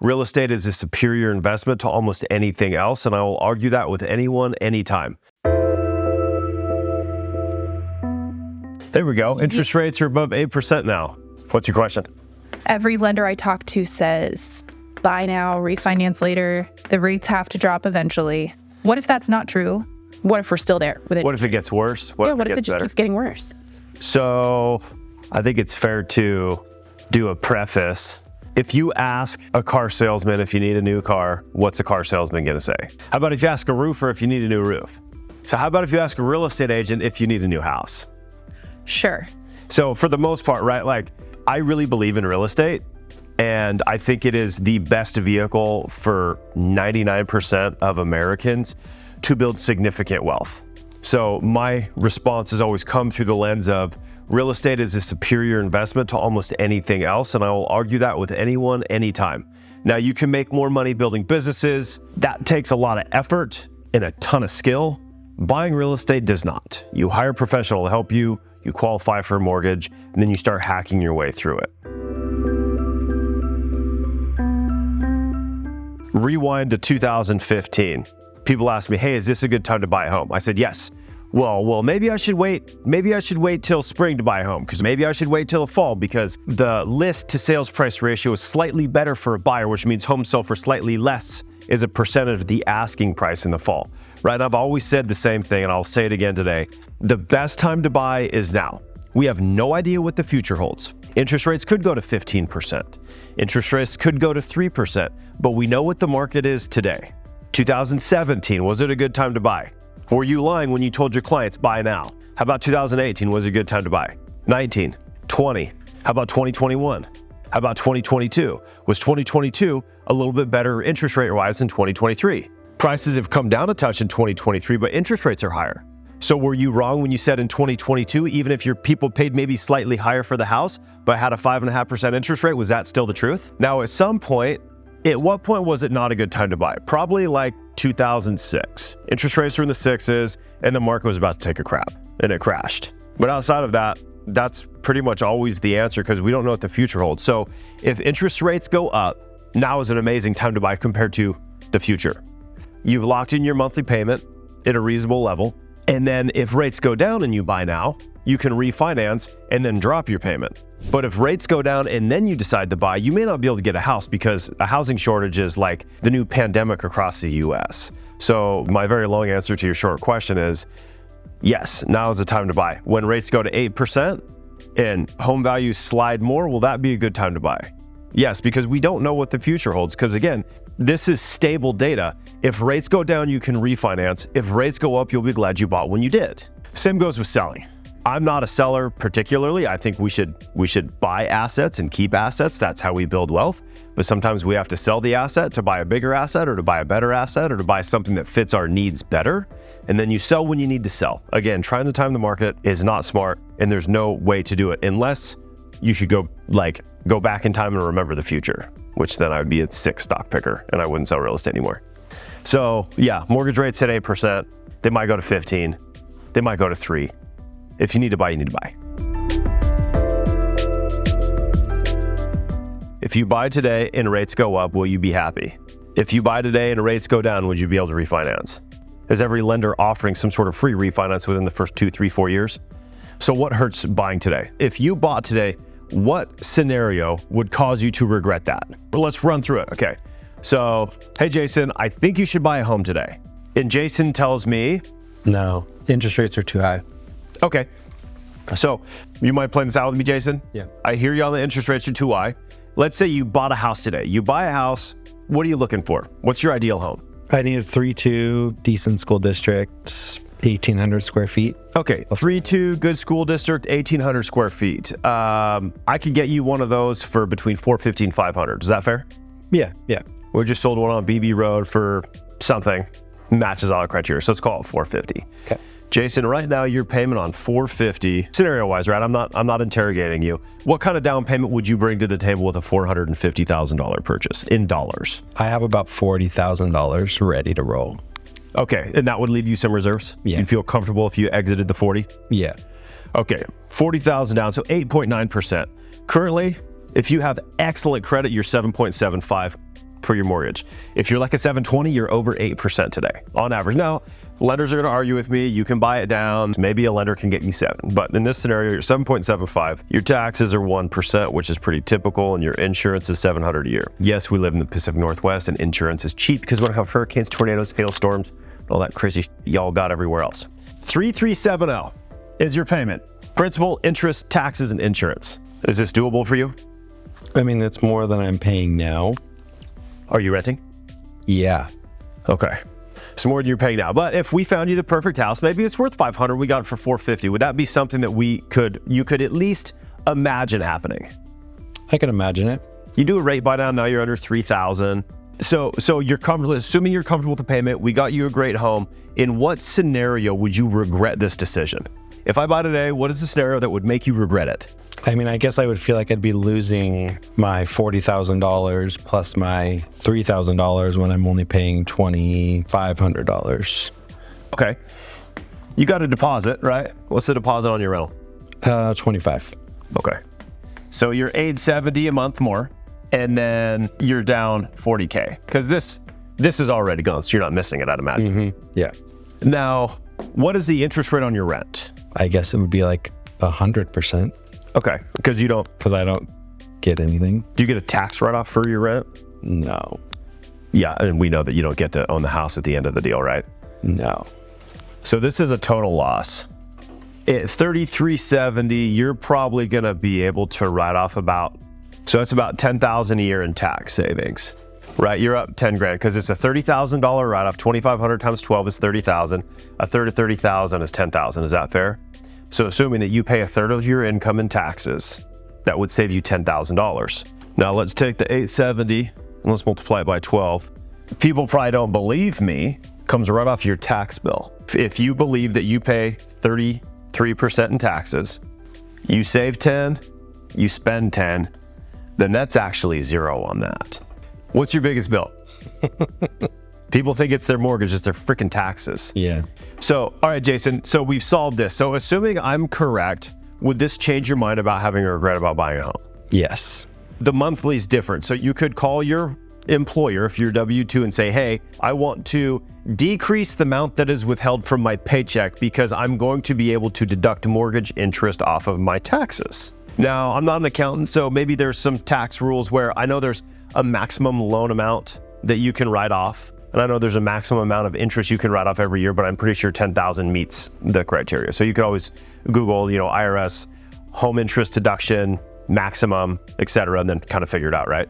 Real estate is a superior investment to almost anything else, and I will argue that with anyone, anytime. There we go. Interest rates are above 8% now. What's your question? Every lender I talk to says, buy now, refinance later. The rates have to drop eventually. What if that's not true? What if we're still there with it? What if it gets worse? What if it just keeps getting worse? So I think it's fair to do a preface. If you ask a car salesman if you need a new car, what's a car salesman going to say? How about if you ask a roofer if you need a new roof? So how about if you ask a real estate agent if you need a new house? Sure. So for the most part, right, like I really believe in real estate, and I think it is the best vehicle for 99% of Americans to build significant wealth. So my response has always come through the lens of real estate is a superior investment to almost anything else, and I will argue that with anyone, anytime. Now, you can make more money building businesses. That takes a lot of effort and a ton of skill. Buying real estate does not. You hire a professional to help you, you qualify for a mortgage, and then you start hacking your way through it. Rewind to 2015. People ask me, hey, is this a good time to buy a home? I said, yes. Well, maybe I should wait. Maybe I should wait till spring to buy a home, because maybe I should wait till the fall because the list to sales price ratio is slightly better for a buyer, which means homes sell for slightly less is a percentage of the asking price in the fall, right? I've always said the same thing, and I'll say it again today. The best time to buy is now. We have no idea what the future holds. Interest rates could go to 15%. Interest rates could go to 3%, but we know what the market is today. 2017, was it a good time to buy? Were you lying when you told your clients, buy now? How about 2018, was it a good time to buy? 19, 20, how about 2021? How about 2022? Was 2022 a little bit better interest rate-wise than 2023? Prices have come down a touch in 2023, but interest rates are higher. So were you wrong when you said in 2022, even if your people paid maybe slightly higher for the house, but had a 5.5% interest rate, was that still the truth? Now, at some point, at what point was it not a good time to buy? Probably like 2006. Interest rates were in the sixes and the market was about to take a crap and it crashed. But outside of that, that's pretty much always the answer because we don't know what the future holds. So if interest rates go up, now is an amazing time to buy compared to the future. You've locked in your monthly payment at a reasonable level. And then if rates go down and you buy now, you can refinance and then drop your payment. But if rates go down and then you decide to buy, you may not be able to get a house because a housing shortage is like the new pandemic across the US. So my very long answer to your short question is, yes, now is the time to buy. When rates go to 8% and home values slide more, will that be a good time to buy? Yes, because we don't know what the future holds. Because again, this is stable data. If rates go down, you can refinance. If rates go up, you'll be glad you bought when you did. Same goes with selling. I'm not a seller particularly. I think we should buy assets and keep assets. That's how we build wealth. But sometimes we have to sell the asset to buy a bigger asset or to buy a better asset or to buy something that fits our needs better. And then you sell when you need to sell. Again, trying to time the market is not smart, and there's no way to do it unless you should go back in time and remember the future, which then I would be a sick stock picker and I wouldn't sell real estate anymore. So yeah, mortgage rates hit 8%. They might go to 15. They might go to 3. If you need to buy, you need to buy. If you buy today and rates go up, will you be happy? If you buy today and rates go down, would you be able to refinance? Is every lender offering some sort of free refinance within the first 2, 3, 4 years? So what hurts buying today? If you bought today, what scenario would cause you to regret that? Well, let's run through it. Okay. So, hey, Jason, I think you should buy a home today. And Jason tells me, no, interest rates are too high. Okay. So you might plan this out with me, Jason? Yeah. I hear you on the interest rates are too high. Let's say you bought a house today. You buy a house. What are you looking for? What's your ideal home? I need a 3-2, decent school district, 1,800 square feet. Okay, 3-2, good school district, 1,800 square feet. I could get you one of those for between $450 and $500. Is that fair? Yeah. We just sold one on BB Road for something. Matches all the criteria, so let's call it $450. Okay. Jason, right now your payment on $450, scenario-wise, right? I'm not interrogating you. What kind of down payment would you bring to the table with a $450,000 purchase in dollars? I have about $40,000 ready to roll. Okay, and that would leave you some reserves? Yeah. You feel comfortable if you exited the 40? Yeah. Okay, 40,000 down, so 8.9%. Currently, if you have excellent credit, you're 7.75. for your mortgage. If you're like a 720, you're over 8% today on average. Now, lenders are going to argue with me. You can buy it down. Maybe a lender can get you 7. But in this scenario, you're 7.75. Your taxes are 1%, which is pretty typical, and your insurance is $700 a year. Yes, we live in the Pacific Northwest, and insurance is cheap because we don't have hurricanes, tornadoes, hailstorms, all that crazy y'all got everywhere else. 3370 is your payment. Principal, interest, taxes, and insurance. Is this doable for you? I mean, that's more than I'm paying now. Are you renting? Yeah. Okay. It's more than you're paying now. But if we found you the perfect house, maybe it's worth $500. We got it for $450. Would that be something that you could at least imagine happening? I can imagine it. You do a rate buy down, now you're under $3,000. So you're comfortable, assuming you're comfortable with the payment, we got you a great home. In what scenario would you regret this decision? If I buy today, what is the scenario that would make you regret it? I mean, I guess I would feel like I'd be losing my $40,000 plus my $3,000 when I'm only paying $2,500. Okay. You got a deposit, right? What's the deposit on your rental? 25. Okay. So you're $870 a month more, and then you're down $40K because this is already gone, so you're not missing it, I'd imagine. Yeah. Now, what is the interest rate on your rent? I guess it would be like 100%. Okay, because you don't. Because I don't get anything. Do you get a tax write-off for your rent? No. Yeah, and we know that you don't get to own the house at the end of the deal, right? No. So this is a total loss. At $3,370, you're probably going to be able to write off so that's about $10,000 a year in tax savings, right? You're up 10 grand because it's a $30,000 write-off. 2,500 times 12 is 30,000. A third of 30,000 is 10,000. Is that fair? So assuming that you pay a third of your income in taxes, that would save you $10,000. Now let's take the 870 and let's multiply it by 12. People probably don't believe me. Comes right off your tax bill. If you believe that you pay 33% in taxes, you save 10, you spend 10, then that's actually 0 on that. What's your biggest bill? People think it's their mortgage, it's their freaking taxes. Yeah. So, all right, Jason, so we've solved this. So assuming I'm correct, would this change your mind about having a regret about buying a home? Yes. The monthly is different. So you could call your employer, if you're W-2, and say, hey, I want to decrease the amount that is withheld from my paycheck because I'm going to be able to deduct mortgage interest off of my taxes. Now, I'm not an accountant, so maybe there's some tax rules where I know there's a maximum loan amount that you can write off. And I know there's a maximum amount of interest you can write off every year, but I'm pretty sure 10,000 meets the criteria. So you could always Google, IRS, home interest deduction, maximum, et cetera, and then kind of figure it out, right?